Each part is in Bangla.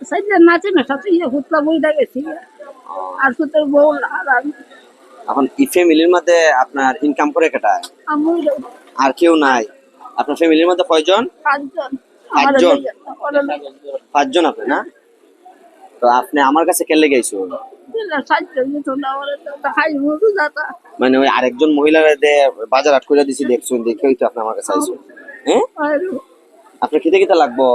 সাইডে নাচে না সাথে হুতলা বইটা গেছি আর সুতোর বউ আর আমি এখন এই ফ্যামিলির মধ্যে আপনার ইনকাম করে কেটা আমি আর কেউ নাই আপনার ফ্যামিলির মধ্যে কয়জন পাঁচজন পাঁচজন পাঁচজন আপনি না তো আপনি আমার কাছে কেলে গেছো মানে ওই আরেকজন মহিলার বাজার হাট করে দিছি দেখছুন দেখেই তো আপনি আমার কাছে আইছো হ্যাঁ আপনার খেতে খেতে লাগবো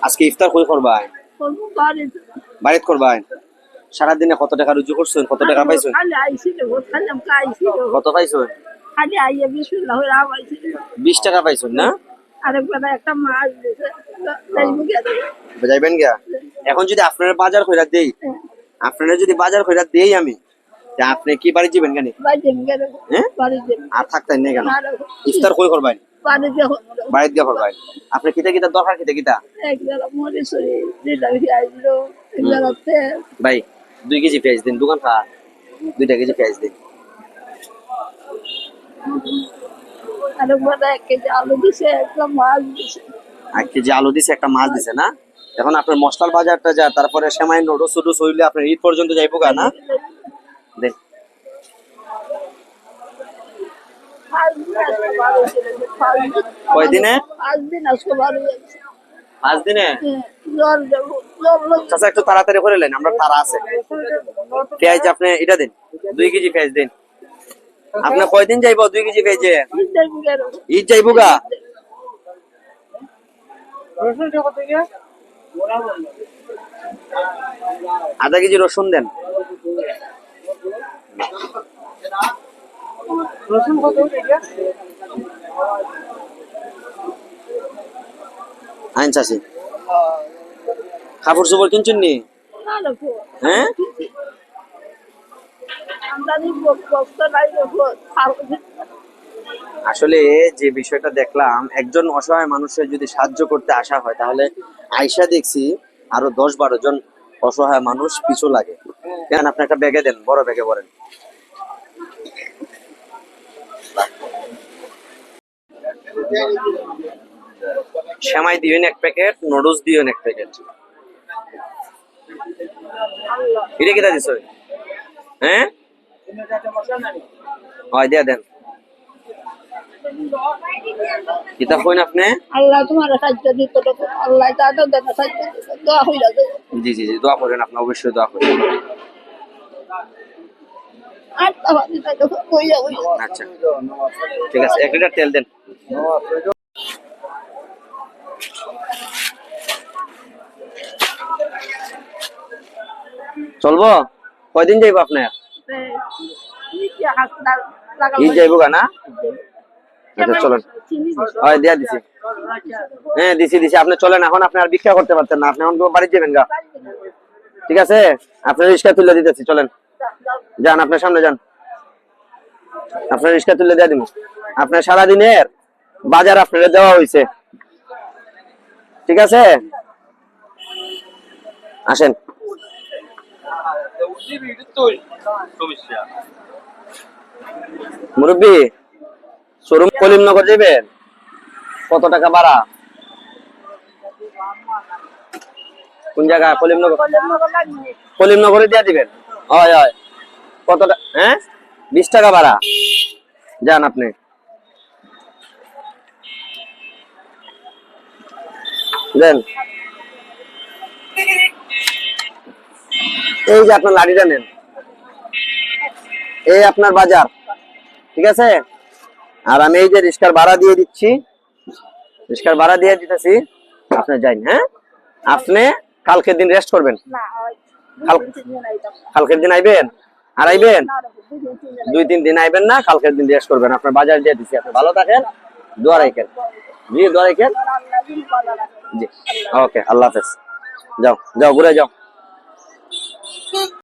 আজকে ইফতার কই করবাই বাড়িতে করবাই সারাদিনে কত টাকা রুজু করছেন কত টাকা পাইছেন কত পাইছেন 20 টাকা পাইছেন না আরেকবার একটা মাছ দিছে যাইবেন গিয়া এখন যদি আপনার বাজার কইরা দেই আপনারা যদি বাজার কইরা দেই আমি আপনি কি বাড়ি যাবেন কেন হ্যাঁ আর থাকতেন না কেন ইফতার কই করবেন বাড়িতে গিয়ে করবেন আপনি কিতা কিতা দরকার কিতা কিতা ভাই 2 কেজি পেঁয়াজ দিন দোকান খা 2 কেজি পেঁয়াজ দিন এক কেজি আলু দিছে একটা মাছ দিছে 1 কেজি আলু দিছে একটা মাছ দিছে না এখন আপনার মশলার বাজারটা যা তারপরে সেমাই নোডো সুডু সইলে আপনার ঈদ পর্যন্ত যাইবো গা না দেখ কয়দিনে 5 দিন আজকে 5 দিনে চাচা একটু তাড়াতাড়ি করে নেন আমরা তারা আছে পেঁয়াজ আপনি এটা দিন 2 কেজি পেঁয়াজ দিন আপনি কয়দিন যাইবো 2 কেজি পেঁয়াজে ঈদ যাইবো গা আধা কেজি রসুন দেন রসুন কত আইন চাষি কাপড় চোপড় কিনছেন নি হ্যাঁ আসলে যে বিষয়টা দেখলাম একজন অসহায় মানুষের যদি সাহায্য করতে আসা হয় তাহলে আয়সা দেখছি আরো 10-12 জন অসহায় মানুষ পিছু লাগে কেন আপনি একটা ব্যাগে দেন বড় ব্যাগে ভরেন সেমাই দিবেন 1 প্যাকেট নুডলস দিবেন 1 প্যাকেট এটা কিটা দিছ হ্যাঁ হয় দিয়া দেন কিতা কইন আপনি আল্লাহ তোমার সাহায্য দিতে আল্লাহ তাদের দেন সাহায্য দোয়া হইলা জি জি জি দোয়া করেন আপনি অবশ্যই দোয়া করেন আচ্ছা ঠিক আছে 1 লিটার তেল দেন চলবো কয়দিন যাইবো আপনার ঈদ যাইবো গা না আচ্ছা চলেন হয় দিয়া দিছি হ্যাঁ দিছি দিছি আপনি চলেন এখন আপনি আর ভিক্ষা করতে পারতেন না আপনি এখন বাড়ি যাবেন গা ঠিক আছে আপনার রিক্সা তুলে দিতেছি চলেন যান আপনার সামনে যান আপনার রিক্সা তুলে দিয়ে দিব আপনার সারাদিনের বাজার আপনাদের দেওয়া হয়েছে ঠিক আছে আসেন মুরব্বী শোরুম কলিমনগর যাবেন কত টাকা ভাড়া কোন জায়গা কলিমনগরে দিয়ে দিবেন হয় হয় কত হ্যাঁ 20 টাকা ভাড়া যান আপনি দেন এই যে আপনার লাঠিটা নেন এই আপনার বাজার ঠিক আছে আর আমি এই যে রিস্কার ভাড়া দিয়ে দিচ্ছি রিস্কার ভাড়া দিয়ে দিতেছি আপনি যান হ্যাঁ আপনি কালকের দিন রেস্ট করবেন কালকের দিন আইবেন আর আইবেন 2-3 দিন আইবেন না কালকের দিন রেস্ট করবেন আপনার বাজার দিয়ে দিচ্ছি আপনি ভালো থাকেন দোয়া রাখেন জি দোয়া রাখেন জি ওকে আল্লাহ হাফেজ যাও যাও ঘুরে যাও